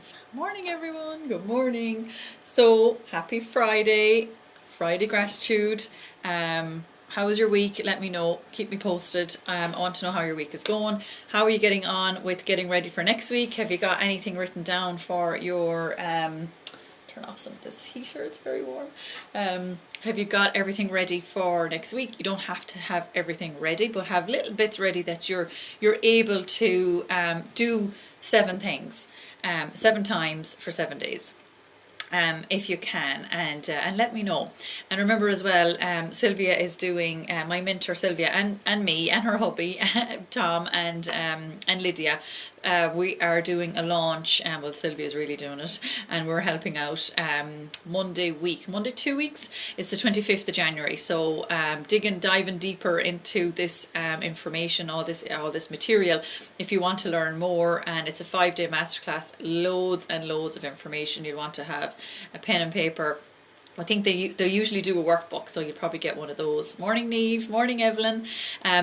live. Morning everyone, good morning. So happy Friday, Friday gratitude. How was your week? Let me know, keep me posted. I want to know how your week is going. How are you getting on with getting ready for next week? Have you got anything written down for your turn off some of this heater, it's very warm. Have you got everything ready for next week? You don't have to have everything ready, but have little bits ready that you're able to do 7 things, 7 times for 7 days. If you can, and let me know. And remember as well, Sylvia is doing, my mentor Sylvia and me and her hubby Tom and Lydia, we are doing a launch, well Sylvia's really doing it, and we're helping out Monday 2 weeks. It's the 25th of January, so diving deeper into this information, all this material, if you want to learn more. And it's a 5-day masterclass, loads and loads of information. You'll want to have a pen and paper. I think they usually do a workbook, so you'll probably get one of those. Morning Neve, morning Evelyn.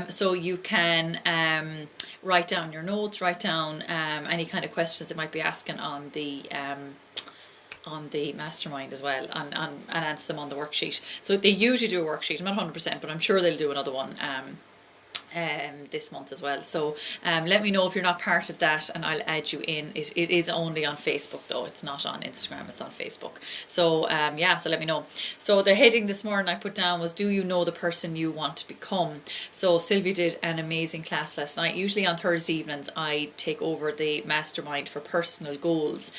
So you can write down your notes, write down any kind of questions that might be asking on the mastermind as well, and answer them on the worksheet. So they usually do a worksheet. I'm not 100%, but I'm sure they'll do another one this month as well. So let me know if you're not part of that, and I'll add you in. It is only on Facebook though, it's not on Instagram, it's on Facebook. So yeah, so let me know. So the heading this morning I put down was, do you know the person you want to become? So Sylvia did an amazing class last night. Usually on Thursday evenings I take over the mastermind for personal goals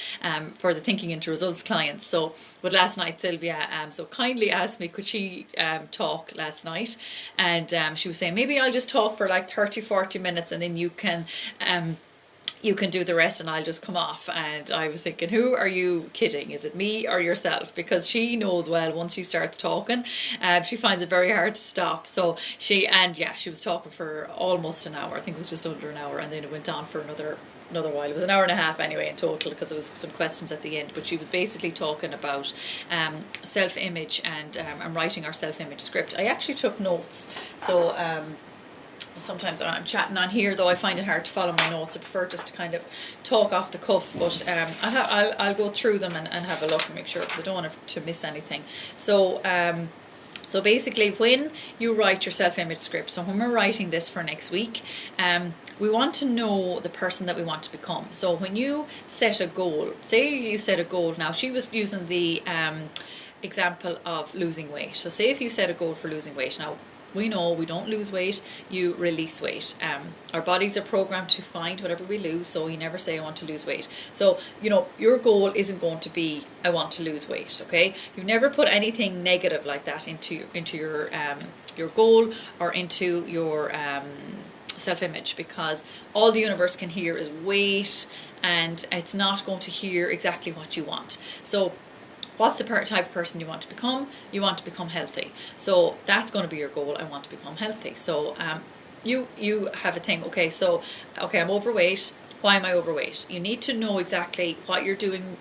for the Thinking into Results clients. So but last night Sylvia so kindly asked me could she talk last night, and she was saying maybe I'll just talk for like 30-40 minutes and then you can do the rest and I'll just come off. And I was thinking, who are you kidding? Is it me or yourself? Because she knows well, once she starts talking, she finds it very hard to stop. So she was talking for almost an hour. I think it was just under an hour, and then it went on for another while. It was an hour and a half anyway in total, because there was some questions at the end. But she was basically talking about self-image, and I'm writing our self-image script. I actually took notes, so sometimes when I'm chatting on here though I find it hard to follow my notes. I prefer just to kind of talk off the cuff, but I'll go through them and have a look and make sure, because I don't want to miss anything. So so basically, when you write your self-image script, so when we're writing this for next week, we want to know the person that we want to become. So when you set a goal, say you set a goal, now she was using the example of losing weight. So say if you set a goal for losing weight, now we know we don't lose weight, you release weight. Our bodies are programmed to find whatever we lose, so you never say I want to lose weight. So your goal isn't going to be I want to lose weight, okay? You've never put anything negative like that into your goal or into your self-image, because all the universe can hear is weight, and it's not going to hear exactly what you want. So what's the type of person you want to become? You want to become healthy. So that's going to be your goal. I want to become healthy. So you have a thing. Okay, I'm overweight. Why am I overweight? You need to know exactly what you're doing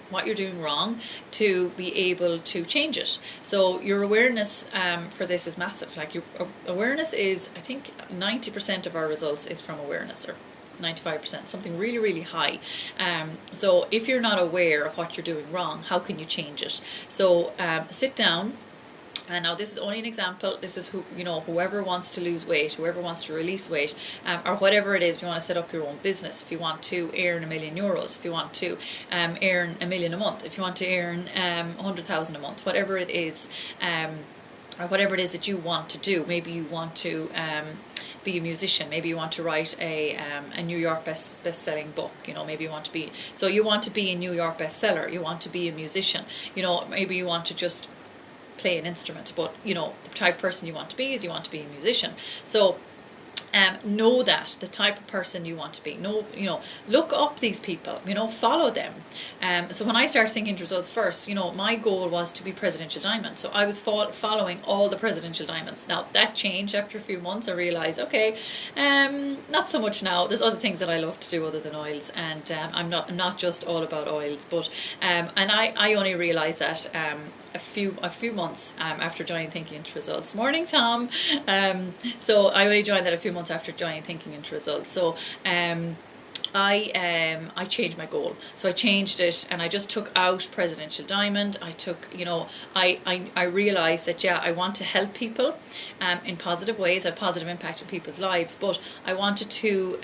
wrong to be able to change it. So your awareness for this is massive. Like your awareness is, I think 90% of our results is from awareness, or 95%, something really, really high. So if you're not aware of what you're doing wrong, how can you change it? So sit down. And now this is only an example. This is whoever wants to lose weight, whoever wants to release weight, or whatever it is. If you want to set up your own business, if you want to earn €1 million, if you want to earn $1 million a month, if you want to earn 100,000 a month, whatever it is, or whatever it is that you want to do. Maybe you want to be a musician. Maybe you want to write a New York best-selling book. Maybe you want to be a New York bestseller. You want to be a musician. Maybe you want to just play an instrument, but the type of person you want to be is you want to be a musician. So know that the type of person you want to be. Look up these people, follow them. So when I started thinking into results first, my goal was to be Presidential Diamond. So I was following all the Presidential Diamonds. Now that changed after a few months. I realized, okay, not so much now. There's other things that I love to do other than oils, and I'm not just all about oils. But and I only realized that a few months after joining Thinking into Results. Morning, Tom. So I only joined that a few months after joining Thinking into Results. So I changed my goal. So I changed it, and I just took out Presidential Diamond. I took, I realized that, yeah, I want to help people in positive ways, have positive impact on people's lives, but I wanted to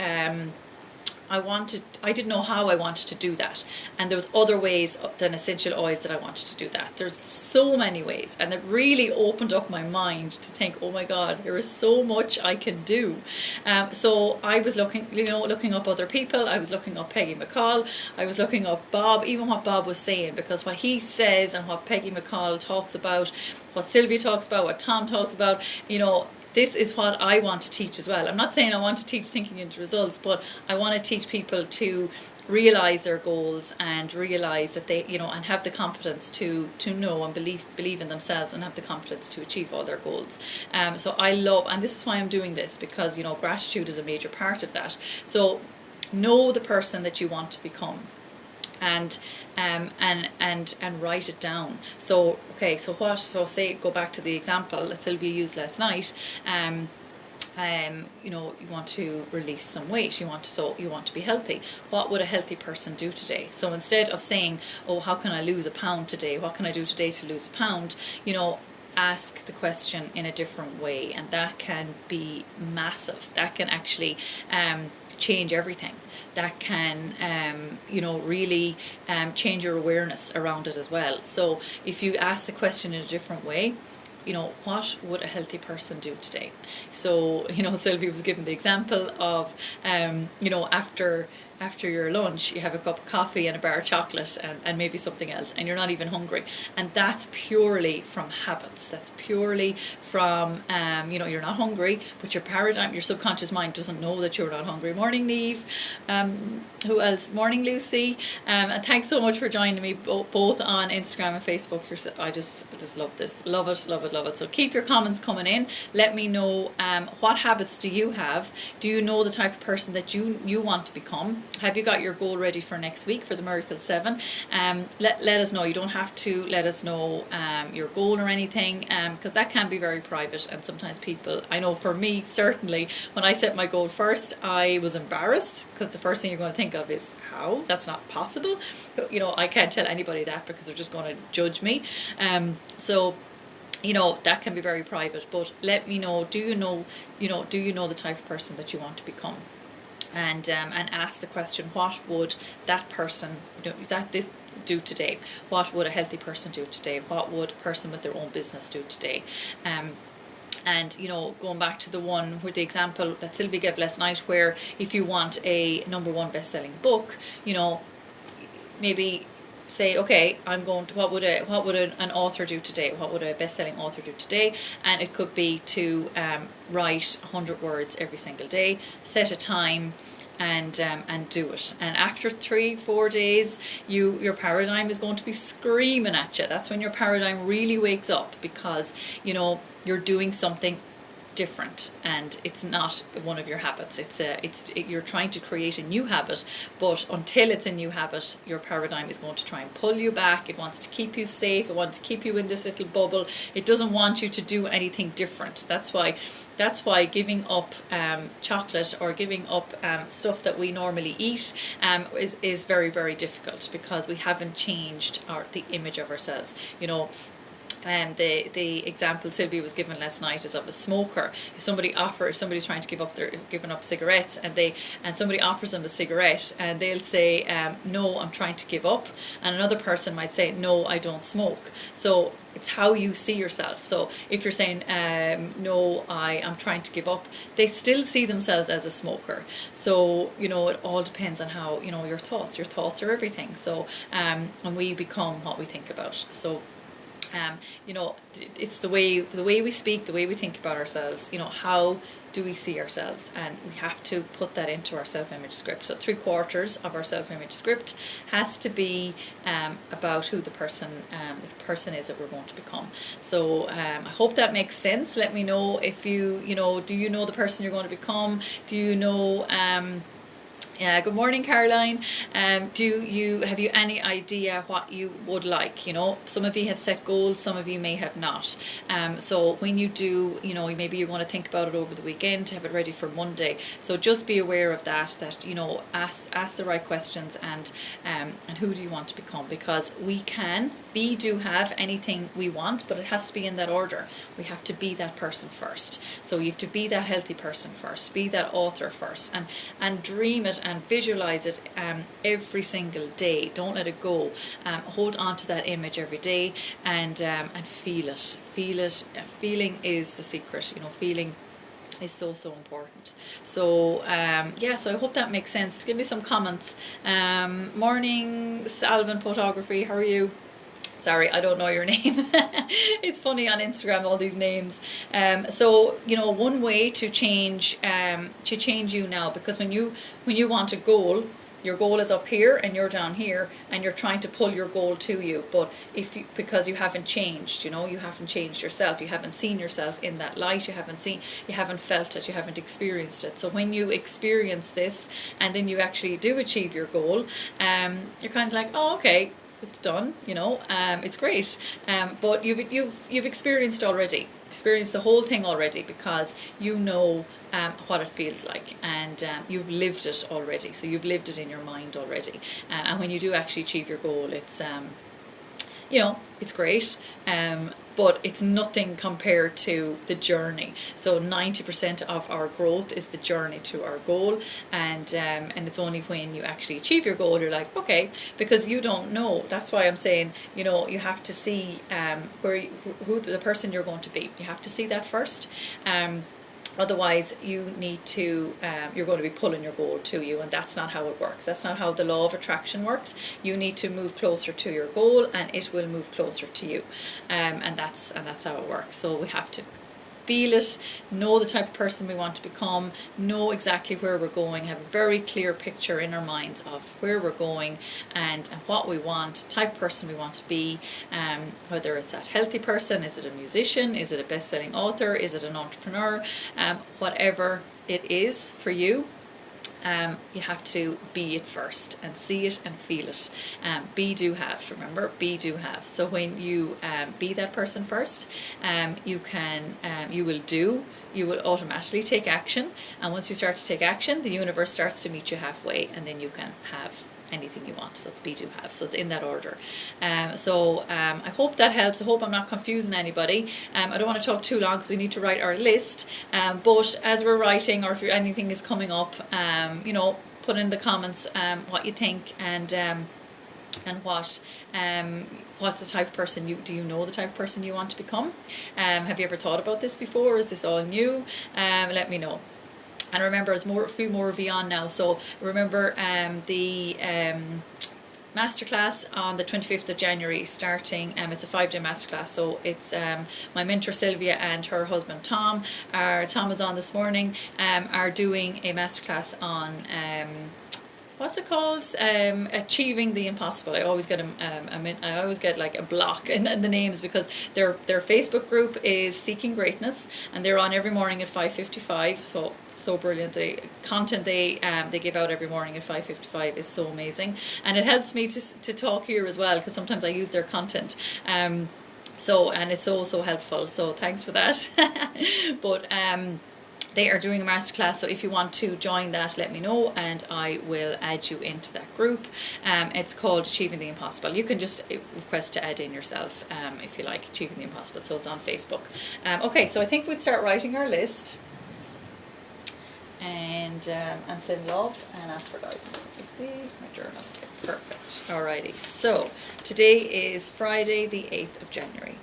I didn't know how I wanted to do that, and there was other ways than essential oils that I wanted to do that. There's so many ways, and it really opened up my mind to think, oh my God, there is so much I can do. So I was looking up other people. I was looking up Peggy McCall. I was looking up Bob, even what Bob was saying, because what he says and what Peggy McCall talks about, what Sylvia talks about, what Tom talks about, this is what I want to teach as well. I'm not saying I want to teach thinking into results, but I want to teach people to realize their goals and realize that they, and have the confidence to know and believe in themselves and have the confidence to achieve all their goals. So I love, and this is why I'm doing this, because, gratitude is a major part of that. So know the person that you want to become. And write it down. So okay, so say, go back to the example that Sylvia used last night. You want to release some weight. You want to be healthy. What would a healthy person do today? So instead of saying, oh, how can I lose a pound today? What can I do today to lose a pound? Ask the question in a different way, and that can be massive. That can actually change everything. That can really change your awareness around it as well. So if you ask the question in a different way, what would a healthy person do today? So Sylvia was given the example of after your lunch, you have a cup of coffee and a bar of chocolate and maybe something else, and you're not even hungry. And that's purely from habits. That's purely from, you're not hungry, but your paradigm, your subconscious mind doesn't know that you're not hungry. Morning, Neve. Who else? Morning, Lucy. And thanks so much for joining me both on Instagram and Facebook. I just love this. Love it, love it, love it. So keep your comments coming in. Let me know what habits do you have? Do you know the type of person that you want to become? Have you got your goal ready for next week for the Miracle 7? Let us know. You don't have to let us know your goal or anything, because that can be very private, and sometimes people, I know for me certainly, when I set my goal first, I was embarrassed, because the first thing you're going to think of is, how? That's not possible. I can't tell anybody that, because they're just going to judge me. So that can be very private, but let me know, do you know the type of person that you want to become? And ask the question, what would that person do today? What would a healthy person do today? What would a person with their own business do today? And going back to the example that Sylvia gave last night, where if you want a #1 best-selling book, maybe say, okay, what would an author do today? What would a best-selling author do today? And it could be to write 100 words every single day, set a time, and do it. And after 3-4 days, your paradigm is going to be screaming at you. That's when your paradigm really wakes up, because you're doing something different, and it's not one of your habits. You're trying to create a new habit, but until it's a new habit, your paradigm is going to try and pull you back. It wants to keep you safe. It wants to keep you in this little bubble. It doesn't want you to do anything different. That's why giving up chocolate or giving up stuff that we normally eat is very, very difficult, because we haven't changed the image of ourselves. The example Sylvia was given last night is of a smoker. If somebody's trying to giving up cigarettes, and somebody offers them a cigarette, and they'll say, no, I'm trying to give up, and another person might say, no, I don't smoke. So it's how you see yourself. So if you're saying, no, I'm trying to give up, they still see themselves as a smoker. So it all depends on how your thoughts are everything. So and we become what we think about. So it's the way we speak, the way we think about ourselves. How do we see ourselves? And we have to put that into our self-image script. So 3/4 of our self-image script has to be about who the person is that we're going to become. So I hope that makes sense. Let me know if do you know the person you're going to become? Do you know Yeah, good morning, Caroline. Have you any idea what you would like? You know, some of you have set goals, some of you may have not. So when you do, you know, maybe you want to think about it over the weekend to have it ready for Monday. So just be aware of that. That, you know, ask the right questions, and who do you want to become? Because we do have anything we want, but it has to be in that order. We have to be that person first. So you have to be that healthy person first, be that author first, and dream it and visualize it every single day. Don't let it go. Hold on to that image every day, and feel it. Feel it. Feeling is the secret. You know, feeling is so important. So yeah, so I hope that makes sense. Give me some comments. Morning, Salvin Photography. How are you? Sorry, I don't know your name. It's funny on Instagram, all these names. So, you know, one way to change you now, because when you want a goal, your goal is up here and you're down here, and you're trying to pull your goal to you. But because you haven't changed, you know, you haven't changed yourself, you haven't seen yourself in that light, you haven't felt it, you haven't experienced it. So when you experience this and then you actually do achieve your goal, you're kind of like, oh, okay, it's done, you know, it's great, but you've experienced the whole thing already, because you know what it feels like, and you've lived it already. So you've lived it in your mind already, and when you do actually achieve your goal, it's you know, it's great, but it's nothing compared to the journey. So 90% of our growth is the journey to our goal, and it's only when you actually achieve your goal you're like, okay, because you don't know. That's why I'm saying, you know, you have to see who the person you're going to be. You have to see that first. Otherwise, you're going to be pulling your goal to you, and that's not how it works. That's not how the law of attraction works. You need to move closer to your goal, and it will move closer to you, and that's how it works. So we have to feel it, know the type of person we want to become, know exactly where we're going, have a very clear picture in our minds of where we're going, and what we want, type of person we want to be, whether it's that healthy person, is it a musician, is it a best-selling author, is it an entrepreneur, whatever it is for you. You have to be it first and see it and feel it. Be, do, have. Remember, be, do, have. So when you be that person first, you will automatically take action. And once you start to take action, the universe starts to meet you halfway, and then you can have anything you want. So it's be, do, have. So it's in that order. I hope that helps. I hope I'm not confusing anybody. I don't want to talk too long because we need to write our list. But as we're writing, or if anything is coming up, you know, put in the comments what you think, and what's the type of person do you know the type of person you want to become? Have you ever thought about this before? Is this all new? Let me know. And remember, there's a few more of you on now. So remember the masterclass on the 25th of January starting. It's a 5-day masterclass. So it's my mentor Sylvia and her husband Tom. Tom is on this morning. Are doing a masterclass on what's it called? Achieving the impossible. I always get like a block in the names, because their Facebook group is Seeking Greatness, and they're on every morning at 5:55. So brilliant. The content they give out every morning at 5:55 is so amazing, and it helps me to talk here as well, because sometimes I use their content. And it's so helpful. So thanks for that. But they are doing a masterclass, so if you want to join that, let me know and I will add you into that group. It's called Achieving the Impossible. You can just request to add in yourself if you like, Achieving the Impossible. So it's on Facebook. Okay, so I think we'd start writing our list and send love and ask for guidance. Let's see my journal. Okay, perfect. Alrighty. So today is Friday, the 8th of January.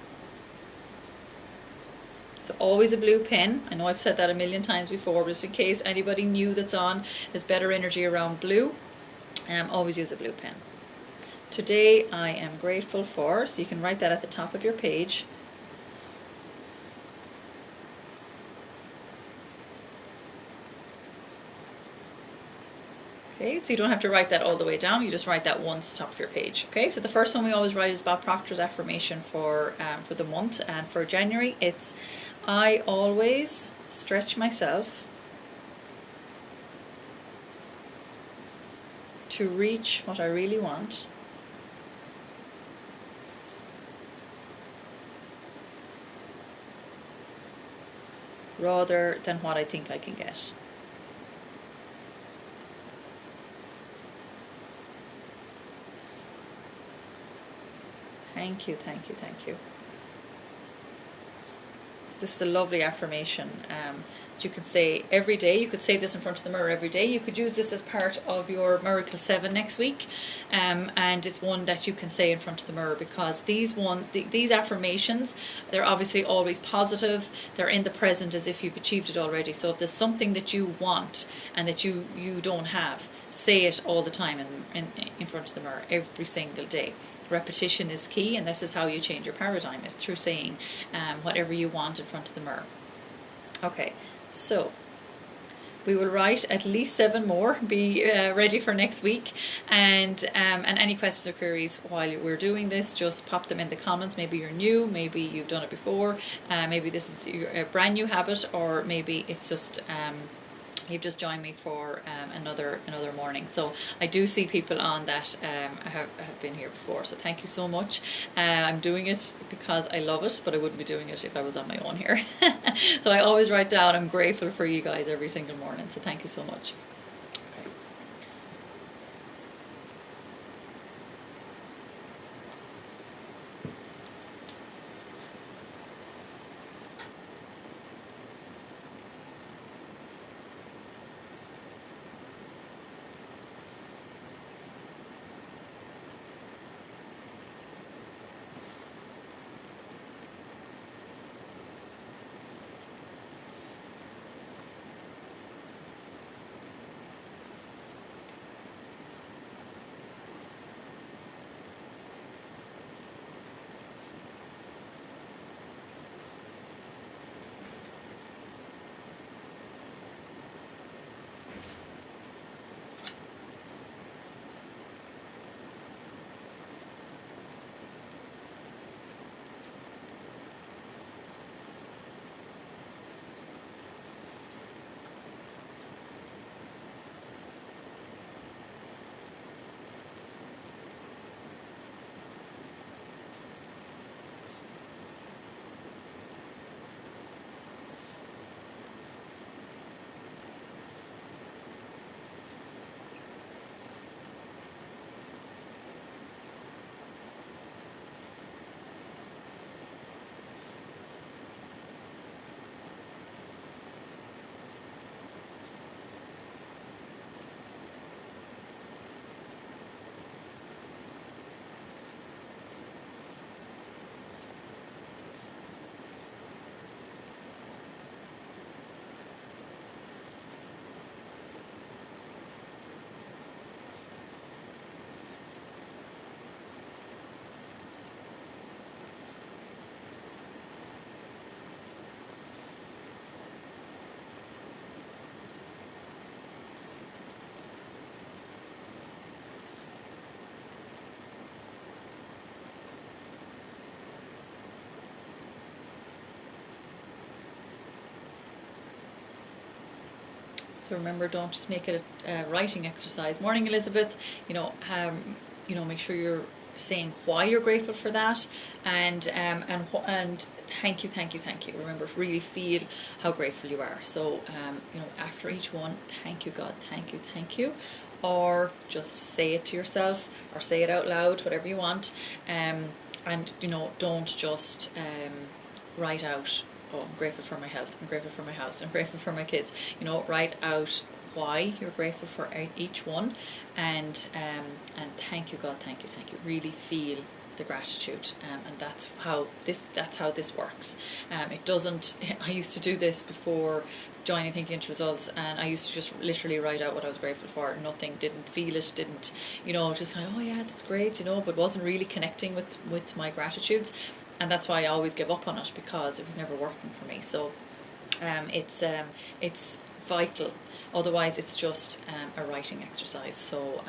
So always a blue pen. I know I've said that a million times before, but just in case anybody new that's on, there's better energy around blue. Always use a blue pen. Today I am grateful for, so you can write that at the top of your page. Okay, so you don't have to write that all the way down, you just write that once top of your page. Okay, so the first one we always write is Bob Proctor's affirmation for the month, and for January it's I always stretch myself to reach what I really want rather than what I think I can get. Thank you, thank you, thank you. This is a lovely affirmation that you can say every day. You could say this in front of the mirror every day. You could use this as part of your Miracle 7 next week. And it's one that you can say in front of the mirror, because these affirmations, they're obviously always positive. They're in the present as if you've achieved it already. So if there's something that you want and that you don't have, say it all the time in front of the mirror every single day. Repetition is key, and this is how you change your paradigm, is through saying whatever you want in front of the mirror. Okay, so we will write at least 7 more. Be ready for next week, and any questions or queries while we're doing this, just pop them in the comments. Maybe you're new, maybe you've done it before, maybe this is a brand new habit, or maybe it's just you've just joined me for another morning. So I do see people on that have been here before, so thank you so much. I'm doing it because I love it, but I wouldn't be doing it if I was on my own here. So I always write down, I'm grateful for you guys every single morning, so thank you so much. So remember, don't just make it a writing exercise. Morning, Elizabeth. Make sure you're saying why you're grateful for that, and thank you, thank you, thank you. Remember, really feel how grateful you are. So after each one, thank you, God, thank you, thank you, or just say it to yourself or say it out loud, whatever you want. And don't just write out, oh, I'm grateful for my health, I'm grateful for my house, I'm grateful for my kids. Write out why you're grateful for each one, and thank you, God, thank you. Really feel the gratitude, and that's how this works. It doesn't. I used to do this before joining Thinking Into Results, and I used to just literally write out what I was grateful for. Nothing, didn't feel it, didn't, just like, oh yeah, that's great, but wasn't really connecting with my gratitudes, and that's why I always give up on it, because it was never working for me. So it's vital. Otherwise, it's just a writing exercise. So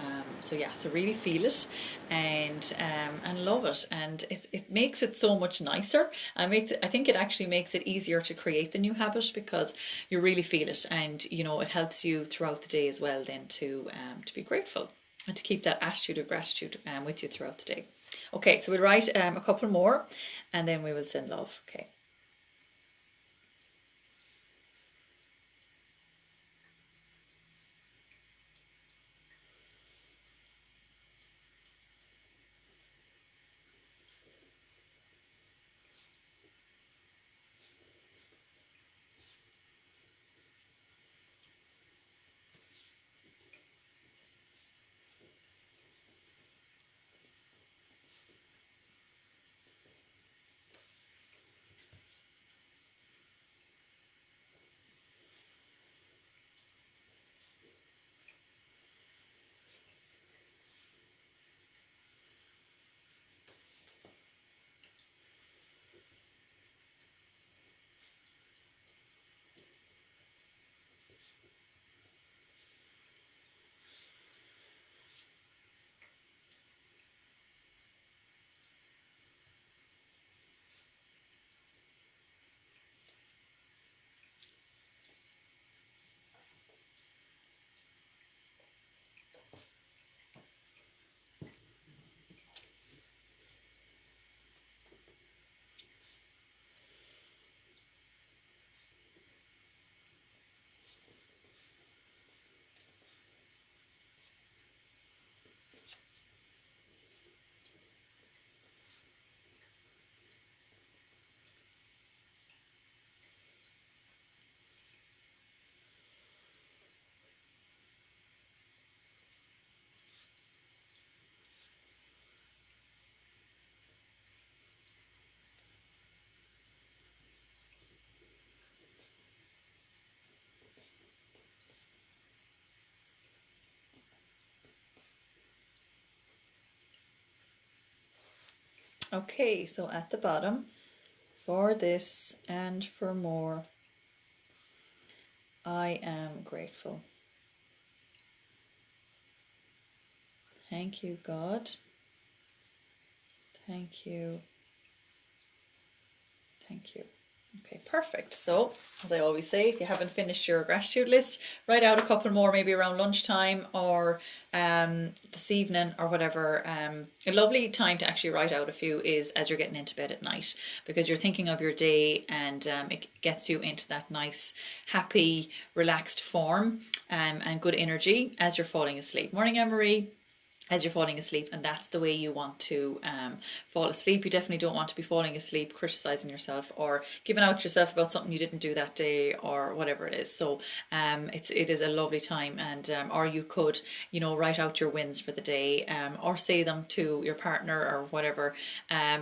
really feel it, and love it, and it makes it so much nicer. I think it actually makes it easier to create the new habit, because you really feel it, and it helps you throughout the day as well. Then to be grateful. and to keep that attitude of gratitude with you throughout the day. Okay, so we'll write a couple more and then we will send love. Okay. Okay, so at the bottom, for this and for more, I am grateful. Thank you, God. Thank you. Thank you. Okay, perfect. So, as I always say, if you haven't finished your gratitude list, write out a couple more, maybe around lunchtime or this evening or whatever. A lovely time to actually write out a few is as you're getting into bed at night, because you're thinking of your day and it gets you into that nice, happy, relaxed form and good energy as you're falling asleep. Morning, Anne-Marie. As you're falling asleep, and that's the way you want to fall asleep. You definitely don't want to be falling asleep criticizing yourself or giving out yourself about something you didn't do that day or whatever it is. So it is a lovely time, and or you could write out your wins for the day, or say them to your partner or whatever,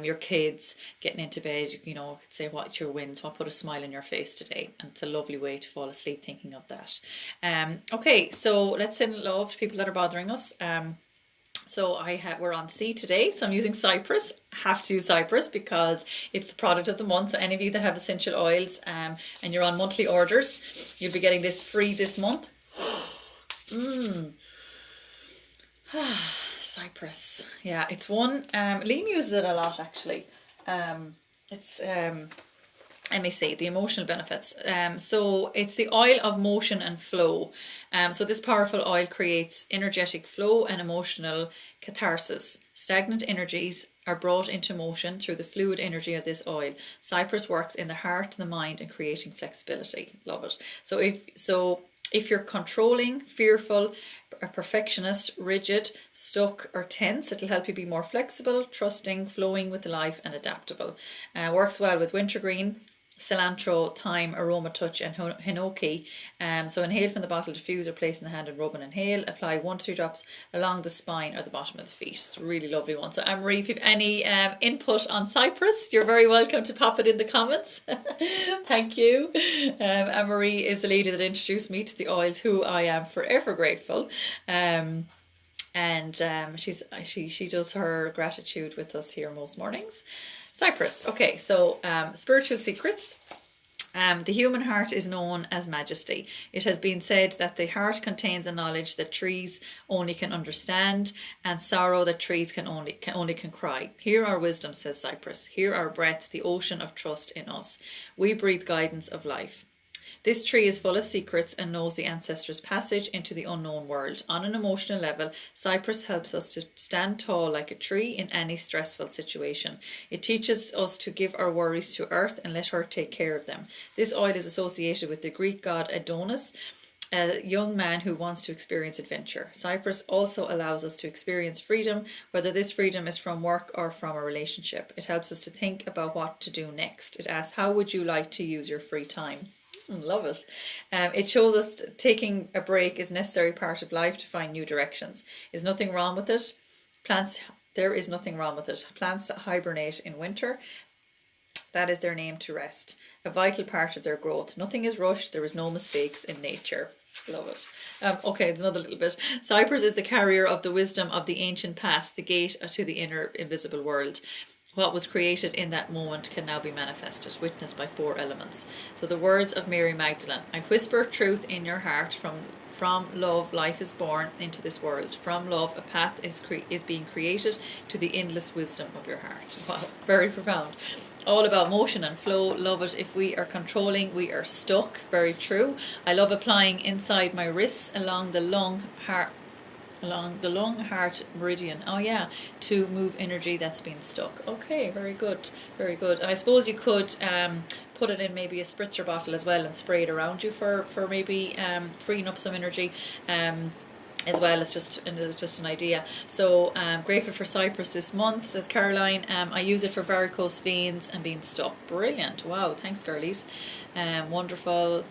your kids getting into bed. Say what your wins, what put a smile on your face today, and it's a lovely way to fall asleep thinking of that. Okay, so let's send love to people that are bothering us. So we're on C today, so I'm using Cypress. Have to use Cypress because it's the product of the month. So any of you that have essential oils and you're on monthly orders, you'll be getting this free this month. Cypress, yeah, it's one. Liam uses it a lot actually. Let me see the emotional benefits. So it's the oil of motion and flow. So this powerful oil creates energetic flow and emotional catharsis. Stagnant energies are brought into motion through the fluid energy of this oil. Cypress works in the heart, the mind, and creating flexibility. Love it. If you're controlling, fearful, a perfectionist, rigid, stuck or tense, it'll help you be more flexible, trusting, flowing with life and adaptable. Works well with wintergreen, cilantro, thyme, aroma touch and hinoki. So inhale from the bottle, diffuse or place in the hand and rub and inhale. Apply 1 to 2 drops along the spine or the bottom of the feet. It's a really lovely one. So Anne-Marie, if you have any input on Cypress, you're very welcome to pop it in the comments. Thank you. Anne-Marie is the lady that introduced me to the oils, who I am forever grateful. She does her gratitude with us here most mornings. Cypress. Okay, so spiritual secrets. The human heart is known as majesty. It has been said that the heart contains a knowledge that trees only can understand, and sorrow that trees can only cry. Hear our wisdom, says Cypress. Hear our breath, the ocean of trust in us. We breathe guidance of life. This tree is full of secrets and knows the ancestors' passage into the unknown world. On an emotional level, cypress helps us to stand tall like a tree in any stressful situation. It teaches us to give our worries to earth and let her take care of them. This oil is associated with the Greek god Adonis, a young man who wants to experience adventure. Cyprus also allows us to experience freedom, whether this freedom is from work or from a relationship. It helps us to think about what to do next. It asks, how would you like to use your free time? Love it. It shows us taking a break is a necessary part of life to find new directions. Is nothing wrong with it? There is nothing wrong with it. Plants hibernate in winter. That is their name to rest, a vital part of their growth. Nothing is rushed. There is no mistakes in nature. Love it. Okay, there's another little bit. Cypress is the carrier of the wisdom of the ancient past, the gate to the inner invisible world. What was created in that moment can now be manifested, witnessed by 4 elements. So the words of Mary Magdalene: I whisper truth in your heart. From love, life is born into this world. From love, a path is being created to the endless wisdom of your heart. Wow, very profound. All about motion and flow. Love it. If we are controlling, we are stuck. Very true. I love applying inside my wrists along the lung heart meridian. Oh yeah, to move energy that's been stuck. Okay, very good, very good. And I suppose you could put it in maybe a spritzer bottle as well and spray it around you for maybe freeing up some energy. As well as just an idea. So grateful for cypress this month, says Caroline. I use it for varicose veins and being stuck. Brilliant. Wow, thanks girlies. Wonderful.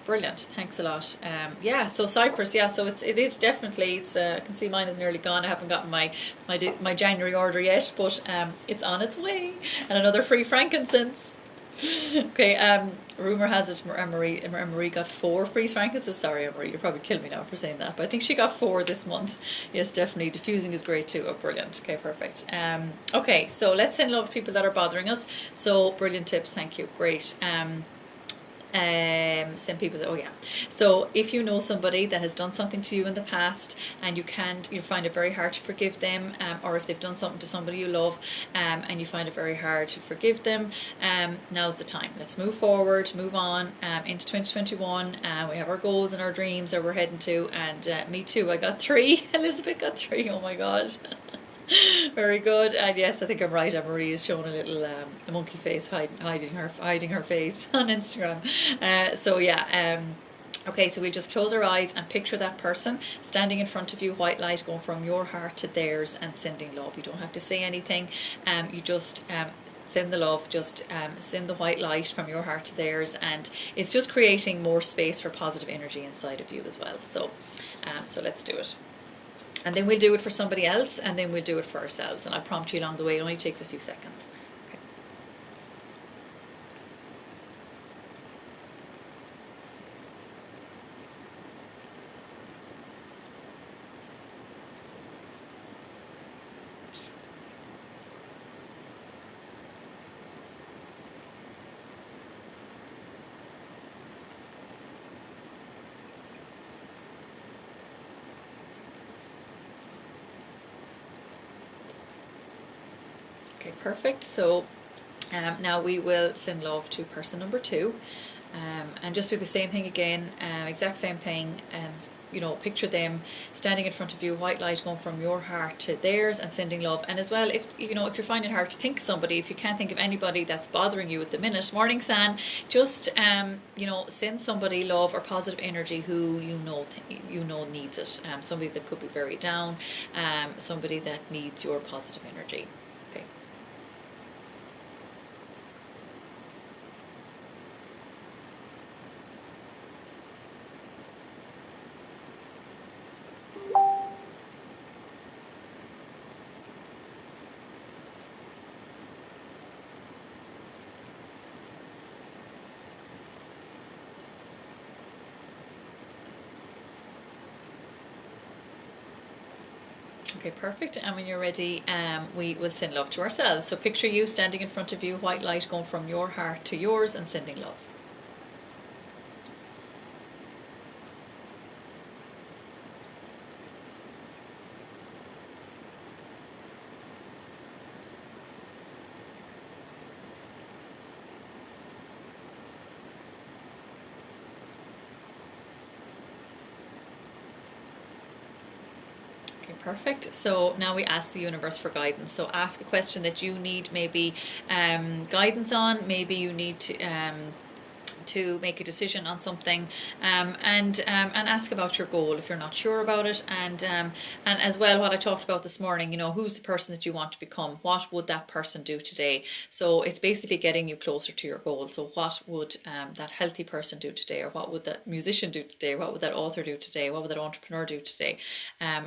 Brilliant, thanks a lot. Yeah, so cypress, yeah, so it is definitely, it's I can see mine is nearly gone. I haven't gotten my January order yet, but it's on its way. And another free frankincense. Okay, rumor has it Marie got 4 free frankincense. Sorry, Marie, you'll probably kill me now for saying that, but I think she got 4 this month. Yes, definitely. Diffusing is great too. Oh, brilliant. Okay, perfect. Okay, so let's send love to people that are bothering us. So brilliant tips, thank you. Great. Some people that, oh yeah, so if you know somebody that has done something to you in the past and you find it very hard to forgive them, or if they've done something to somebody you love, and you find it very hard to forgive them, now's the time. Let's move forward, move on into 2021. We have our goals and our dreams that we're heading to, and me too, I got 3. Elizabeth got 3. Oh my god. Very good. And yes, I think I'm right. Marie is showing a little a monkey face hiding her face on Instagram. So yeah. Okay, so we just close our eyes and picture that person standing in front of you, white light going from your heart to theirs and sending love. You don't have to say anything. You just send the love, just send the white light from your heart to theirs, and it's just creating more space for positive energy inside of you as well. So let's do it. And then we'll do it for somebody else, and then we'll do it for ourselves. And I'll prompt you along the way. It only takes a few seconds. Okay. Okay, perfect. So now we will send love to person number 2, and just do the same thing again, exact same thing. Picture them standing in front of you, white light going from your heart to theirs and sending love. And as well, if you're finding it hard to think of somebody, if you can't think of anybody that's bothering you at the minute, morning San, just send somebody love or positive energy who you know needs it. Somebody that could be very down, somebody that needs your positive energy. Okay. Okay, perfect. And when you're ready, we will send love to ourselves. So picture you standing in front of you, white light going from your heart to yours and sending love. Perfect. So now we ask the universe for guidance. So ask a question that you need maybe guidance on. Maybe you need to make a decision on something, and ask about your goal if you're not sure about it, and as well what I talked about this morning. Who's the person that you want to become? What would that person do today? So it's basically getting you closer to your goal. So what would that healthy person do today, or what would that musician do today, or what would that author do today, what would that entrepreneur do today,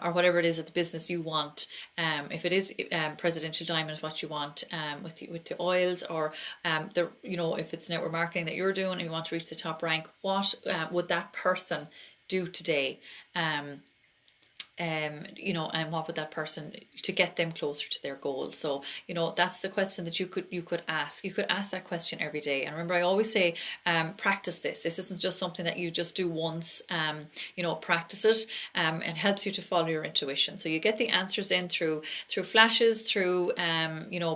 or whatever it is at the business you want. If it is presidential diamond, what you want with the oils, or if it's network marketing that you're doing and you want to reach the top rank, what would that person do today? And what would that person to get them closer to their goal? So that's the question that you could ask. You could ask that question every day. And remember, I always say, practice this. This isn't just something that you just do once. Practice it. It helps you to follow your intuition. So you get the answers in through flashes, through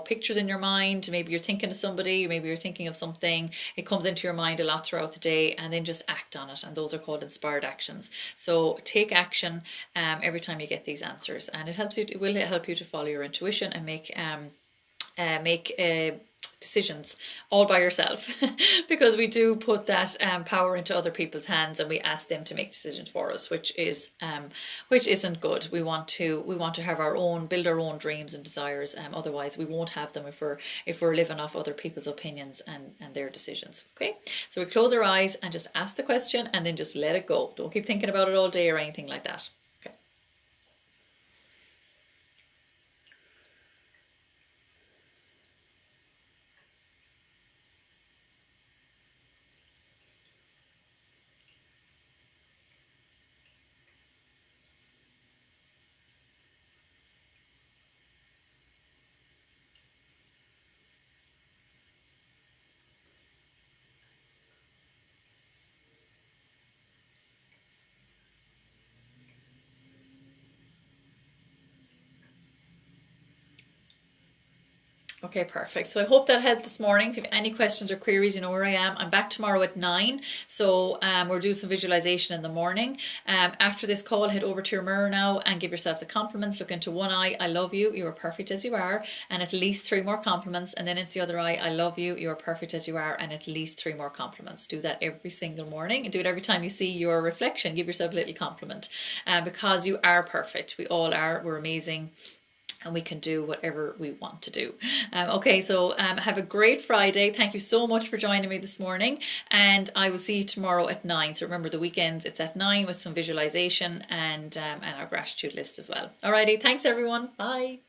pictures in your mind. Maybe you're thinking of somebody, maybe you're thinking of something. It comes into your mind a lot throughout the day, and then just act on it. And those are called inspired actions. So take action every time you get these answers, and it will help you to follow your intuition and make decisions all by yourself, because we do put that power into other people's hands, and we ask them to make decisions for us, which isn't good. We want to build our own dreams and desires. Otherwise, we won't have them if we're living off other people's opinions and their decisions. Okay, so we close our eyes and just ask the question, and then just let it go. Don't keep thinking about it all day or anything like that. Okay, perfect. So I hope that helped this morning. If you have any questions or queries, you know where I am. I'm back tomorrow at 9. So we're doing some visualization in the morning. After this call, head over to your mirror now and give yourself the compliments. Look into one eye, I love you, you are perfect as you are, and at least 3 more compliments. And then into the other eye, I love you, you are perfect as you are, and at least 3 more compliments. Do that every single morning, and do it every time you see your reflection. Give yourself a little compliment, because you are perfect. We all are. We're amazing. And we can do whatever we want to do. Okay, so have a great Friday. Thank you so much for joining me this morning. And I will see you tomorrow at 9. So remember, the weekends, it's at 9 with some visualization and our gratitude list as well. Alrighty, thanks everyone. Bye.